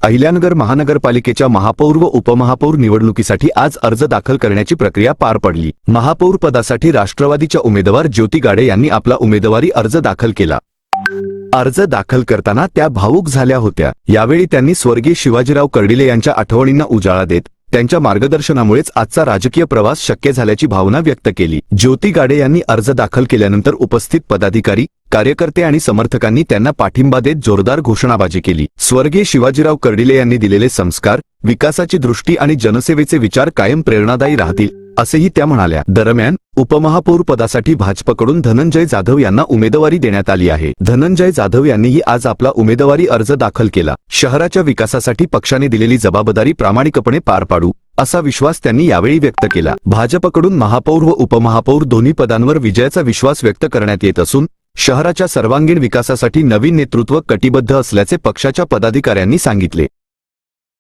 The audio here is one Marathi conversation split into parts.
अहिल्यानगर महानगरपालिकेच्या महापौर व उपमहापौर निवडणुकीसाठी आज अर्ज दाखल करण्याची प्रक्रिया पार पडली। महापौर पदासाठी राष्ट्रवादीच्या उमेदवार ज्योती गाडे यांनी आपला उमेदवारी अर्ज दाखल केला। अर्ज दाखल करताना त्या भावूक झाल्या होत्या। यावेळी त्यांनी स्वर्गीय शिवाजीराव कर्डिले यांच्या आठवणींना उजाळा देत त्यांच्या मार्गदर्शनामुळेच आजचा राजकीय प्रवास शक्य झाल्याची भावना व्यक्त केली। ज्योती गाडे यांनी अर्ज दाखल केल्यानंतर उपस्थित पदाधिकारी, कार्यकर्ते आणि समर्थकांनी त्यांना पाठिंबा देत जोरदार घोषणाबाजी केली। स्वर्गीय शिवाजीराव कर्डिले यांनी दिलेले संस्कार, विकासाची दृष्टी आणि जनसेवेचे विचार कायम प्रेरणादायी राहतील, असेही त्या म्हणाल्या। दरम्यान उपमहापौर पदासाठी भाजपकडून धनंजय जाधव यांना उमेदवारी देण्यात आली आहे। धनंजय जाधव यांनीही आज आपला उमेदवारी अर्ज दाखल केला। शहराच्या विकासासाठी पक्षाने दिलेली जबाबदारी प्रामाणिकपणे पार पाडू, असा विश्वास त्यांनी यावेळी व्यक्त केला। भाजपकडून महापौर व उपमहापौर दोन्ही पदांवर विजयाचा विश्वास व्यक्त करण्यात येत असून शहराच्या सर्वांगीण विकासासाठी नवीन नेतृत्व कटिबद्ध असल्याचे पक्षाच्या पदाधिकाऱ्यांनी सांगितले।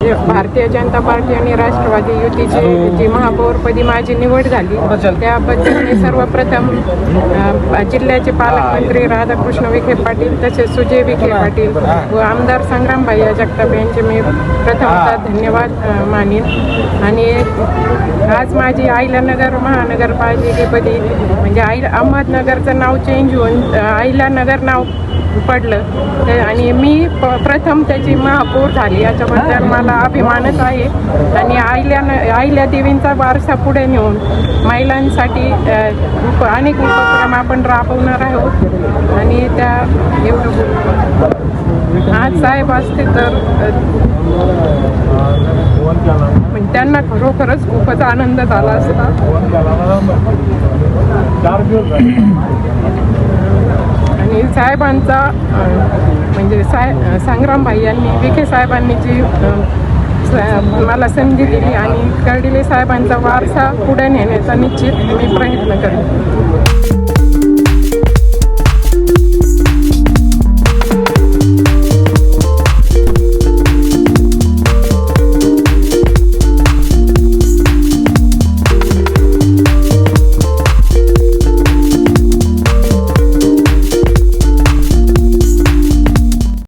भारतीय जनता पार्टी आणि राष्ट्रवादी युतीची जी महापौरपदी माझी निवड झाली त्याबद्दल मी सर्वप्रथम जिल्ह्याचे पालकमंत्री राधाकृष्ण विखे पाटील तसेच सुजय विखे पाटील व आमदार संग्रामभाई जगताप यांचे मी प्रथमतः धन्यवाद मानेन। आणि आज माझी अहिल्यानगर महानगरपालिकेपदी म्हणजे अहमदनगरचं नाव चेंज होऊन अहिल्यानगर नाव पडलं आणि मी प्रथम त्याची महापौर झाली, याच्याबद्दल मला अभिमानच आहे। आणि अहिल्या देवींचा वारसा पुढे नेऊन महिलांसाठी अनेक उपक्रम आपण राबवणार आहोत आणि त्या एवढं आज साहेब असते तर त्यांना खरोखरच खूपच आनंद झाला असता। आणि साहेबांचा म्हणजे संग्रामभाई यांनी विखे साहेबांनी जी मला संधी दिली आणि कर्डिले साहेबांचा वारसा पुढे नेण्याचा निश्चित मी प्रयत्न करेन।